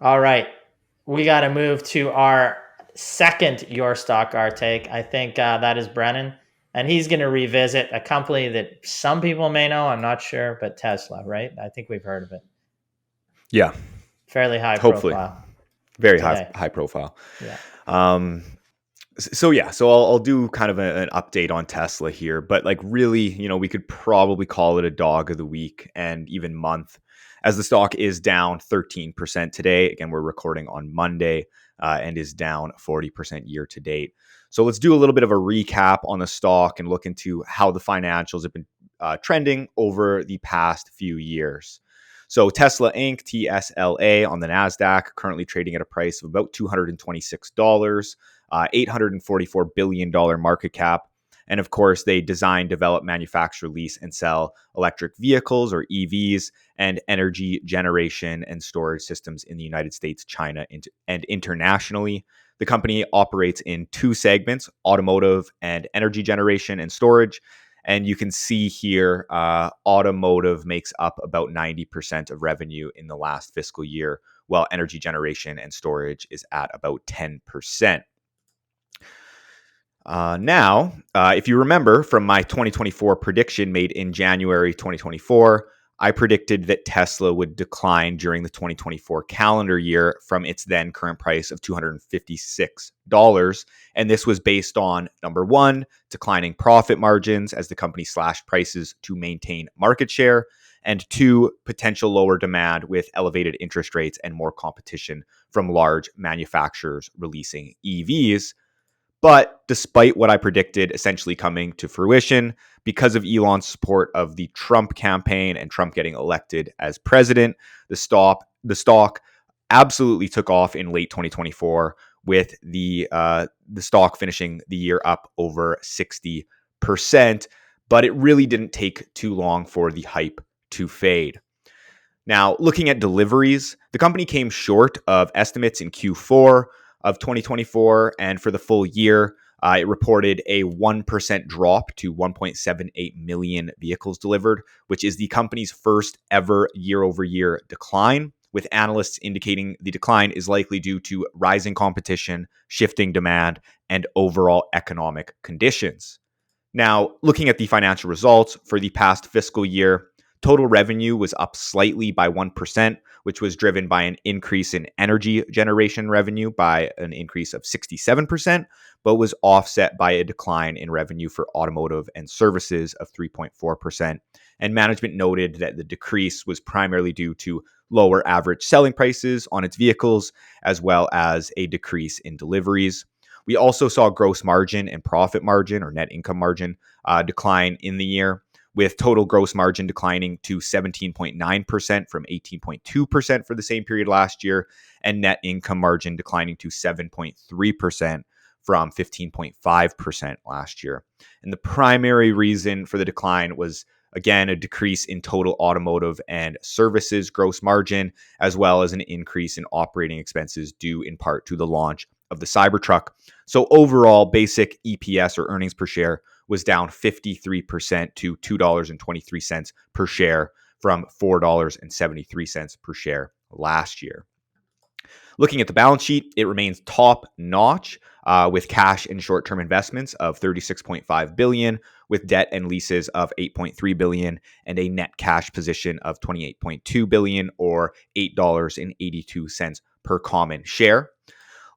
All right. We got to move to our second Your Stock, Our Take. I think that is Brennan. And he's going to revisit a company that some people may know. I'm not sure, but Tesla, right? I think we've heard of it. Yeah, Fairly high hopefully. profile Very today. high profile. Yeah. So I'll do kind of an update on Tesla here, but like really, we could probably call it a dog of the week and even month, as the stock is down 13% today. Again, we're recording on Monday, and is down 40% year to date. So let's do a little bit of a recap on the stock and look into how the financials have been trending over the past few years. So Tesla Inc., TSLA on the NASDAQ, currently trading at a price of about $226. $844 billion market cap. And of course, they design, develop, manufacture, lease, and sell electric vehicles or EVs and energy generation and storage systems in the United States, China, and internationally. The company operates in two segments, automotive and energy generation and storage. And you can see here, automotive makes up about 90% of revenue in the last fiscal year, while energy generation and storage is at about 10%. If you remember from my 2024 prediction made in January 2024, I predicted that Tesla would decline during the 2024 calendar year from its then current price of $256. And this was based on, number one, declining profit margins as the company slashed prices to maintain market share, and two, potential lower demand with elevated interest rates and more competition from large manufacturers releasing EVs. But despite what I predicted essentially coming to fruition, because of Elon's support of the Trump campaign and Trump getting elected as president, the stock absolutely took off in late 2024, with the stock finishing the year up over 60%. But it really didn't take too long for the hype to fade. Now, looking at deliveries, the company came short of estimates in Q4 of 2024, and for the full year, it reported a 1% drop to 1.78 million vehicles delivered, which is the company's first ever year-over-year decline, with analysts indicating the decline is likely due to rising competition, shifting demand, and overall economic conditions. Now, looking at the financial results for the past fiscal year, total revenue was up slightly by 1%, which was driven by an increase in energy generation revenue by an increase of 67%, but was offset by a decline in revenue for automotive and services of 3.4%. And management noted that the decrease was primarily due to lower average selling prices on its vehicles, as well as a decrease in deliveries. We also saw gross margin and profit margin or net income margin decline in the year, with total gross margin declining to 17.9% from 18.2% for the same period last year, and net income margin declining to 7.3% from 15.5% last year. And the primary reason for the decline was, again, a decrease in total automotive and services gross margin, as well as an increase in operating expenses due in part to the launch of the Cybertruck. So overall, basic EPS or earnings per share was down 53% to $2.23 per share from $4.73 per share last year. Looking at the balance sheet, it remains top notch, with cash and short-term investments of $36.5 billion, with debt and leases of $8.3 billion, and a net cash position of $28.2 billion, or $8.82 per common share.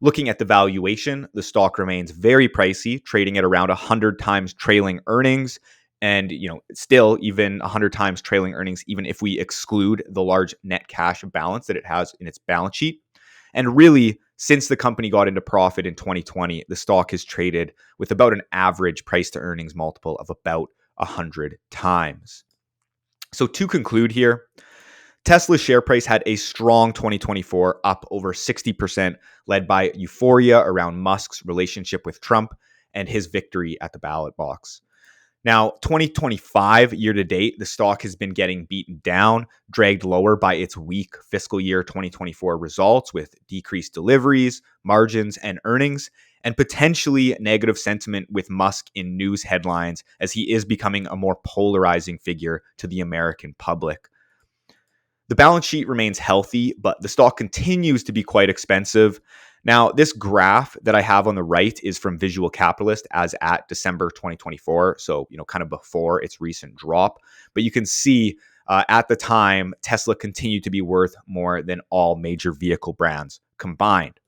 Looking at the valuation, the stock remains very pricey, trading at around 100 times trailing earnings. And, still even 100 times trailing earnings, even if we exclude the large net cash balance that it has in its balance sheet. And really, since the company got into profit in 2020, the stock has traded with about an average price to earnings multiple of about 100 times. So to conclude here, Tesla's share price had a strong 2024, up over 60%, led by euphoria around Musk's relationship with Trump and his victory at the ballot box. Now, 2025 year to date, the stock has been getting beaten down, dragged lower by its weak fiscal year 2024 results with decreased deliveries, margins, and earnings, and potentially negative sentiment with Musk in news headlines as he is becoming a more polarizing figure to the American public. The balance sheet remains healthy, but the stock continues to be quite expensive. Now, this graph that I have on the right is from Visual Capitalist as at December 2024. So, kind of before its recent drop. But you can see at the time, Tesla continued to be worth more than all major vehicle brands combined.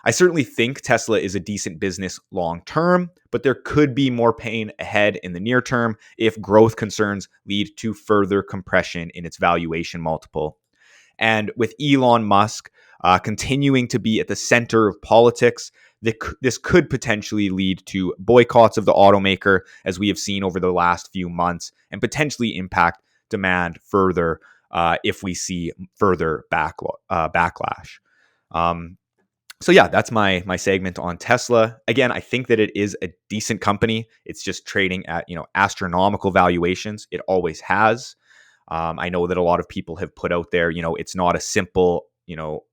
I certainly think Tesla is a decent business long term, but there could be more pain ahead in the near term if growth concerns lead to further compression in its valuation multiple. And with Elon Musk continuing to be at the center of politics, this could potentially lead to boycotts of the automaker, as we have seen over the last few months, and potentially impact demand further if we see further backlash. So yeah, that's my segment on Tesla. Again, I think that it is a decent company. It's just trading at astronomical valuations. It always has. I know that a lot of people have put out there, it's not a simple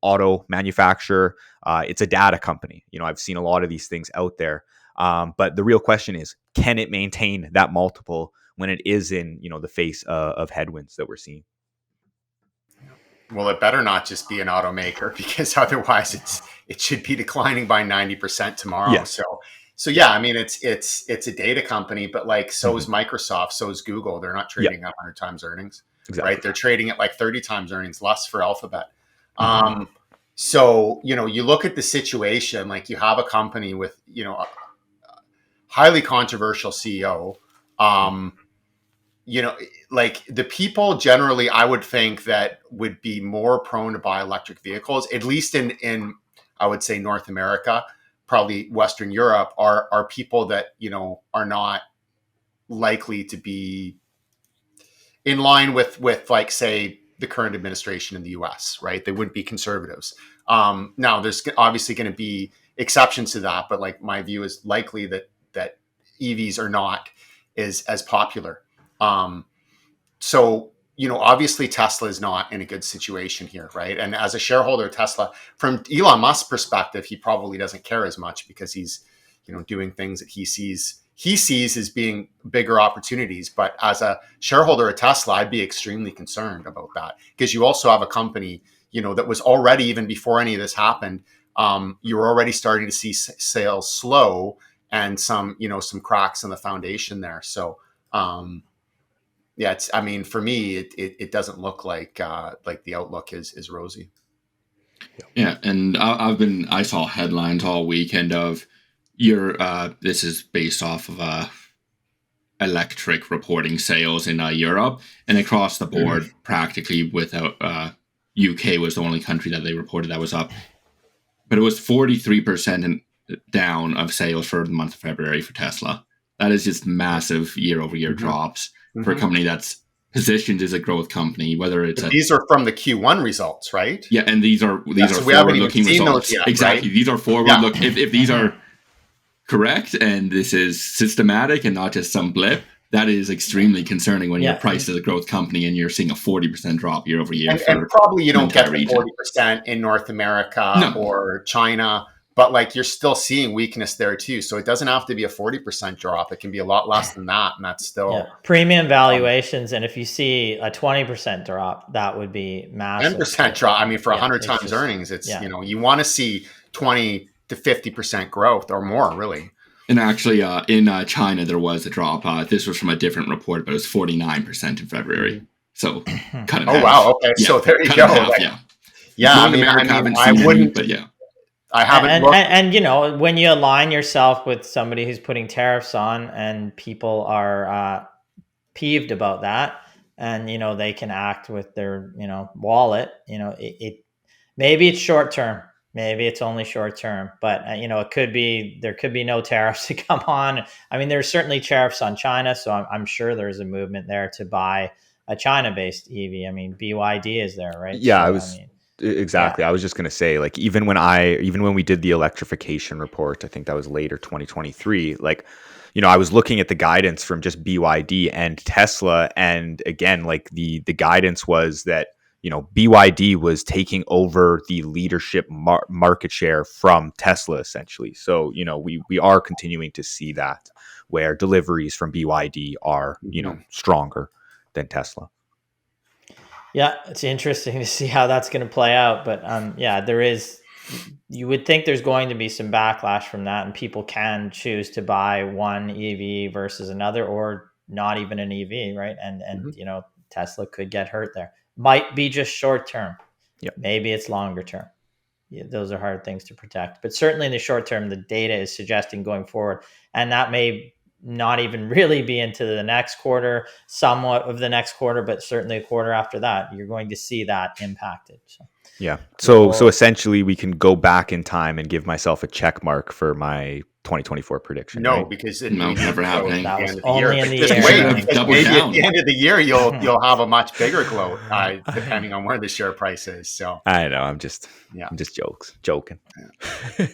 auto manufacturer. It's a data company. I've seen a lot of these things out there. But the real question is, can it maintain that multiple when it is in the face of headwinds that we're seeing? Well, it better not just be an automaker, because otherwise it should be declining by 90% tomorrow. Yes. So yeah, I mean, it's a data company, but like, so is Microsoft, so is Google. They're not trading at 100 times earnings, Exactly. right? They're trading at like 30 times earnings, less for Alphabet. So, you look at the situation, like you have a company with, a highly controversial CEO. Like the people generally, I would think that would be more prone to buy electric vehicles, at least in I would say North America, probably Western Europe, are people that, are not likely to be in line with like, say, the current administration in the US, right? They wouldn't be conservatives. Now there's obviously going to be exceptions to that, but like my view is likely that EVs are not as popular. So, obviously Tesla is not in a good situation here, right? And as a shareholder of Tesla, from Elon Musk's perspective, he probably doesn't care as much, because he's, doing things that he sees as being bigger opportunities. But as a shareholder of Tesla, I'd be extremely concerned about that, because you also have a company, that was already, even before any of this happened, you were already starting to see sales slow and some cracks in the foundation there. So, yeah, for me, it doesn't look like the outlook is rosy. Yeah, and I saw headlines all weekend of this is based off of electric reporting sales in Europe, and across the board, practically without UK was the only country that they reported that was up, but it was 43% down of sales for the month of February for Tesla. That is just massive year-over-year drops for a company that's positioned as a growth company. Whether it's these are from the Q1 results, right? Yeah, and these are so forward-looking results. Yet, exactly, right? These are forward-look. If these are correct and this is systematic and not just some blip, that is extremely concerning when you're priced as a growth company and you're seeing a 40% drop year over year. And probably you don't get the 40% in North America or China, but like you're still seeing weakness there too. So it doesn't have to be a 40% drop. It can be a lot less than that, and that's still premium valuations. And if you see a 20% drop, that would be massive. 10% drop. I mean, for 100 times earnings, it's you want to see 20 to 50% growth or more, really. And actually, in China, there was a drop. This was from a different report, but it was 49% in February. So cut it in half. Wow. Okay. Yeah, so there you go. Half, I wouldn't. But yeah. I haven't. And when you align yourself with somebody who's putting tariffs on, and people are peeved about that, and they can act with their wallet. Maybe it's short term. Maybe it's only short term, but there could be no tariffs to come on. I mean, there's certainly tariffs on China, so I'm sure there's a movement there to buy a China-based EV. I mean, BYD is there, right? Yeah, exactly. I was just going to say, like, even when we did the electrification report, I think that was later 2023, like, I was looking at the guidance from just BYD and Tesla, and again, like the guidance was that BYD was taking over the leadership market share from Tesla, essentially. So, we are continuing to see that, where deliveries from BYD are, stronger than Tesla. Yeah, it's interesting to see how that's going to play out. But yeah, there is. You would think there's going to be some backlash from that, and people can choose to buy one EV versus another, or not even an EV, right? And Mhm. you know, Tesla could get hurt there. Might be just short term. Yep. Maybe it's longer term. Yeah, those are hard things to protect. But certainly in the short term, the data is suggesting going forward, and that may not even really be into the next quarter, somewhat of the next quarter, but certainly a quarter after that, you're going to see that impacted. So Yeah. So people, essentially we can go back in time and give myself a check mark for my 2024 prediction, No, right? because it No, we need never to go at happening. that the was end of the year. only in But the just air. Should wait, have Thank because doubled maybe at down. the end of the year you'll have a much bigger gloat, depending on where the share price is. So I know. I'm just yeah. joking. Yeah.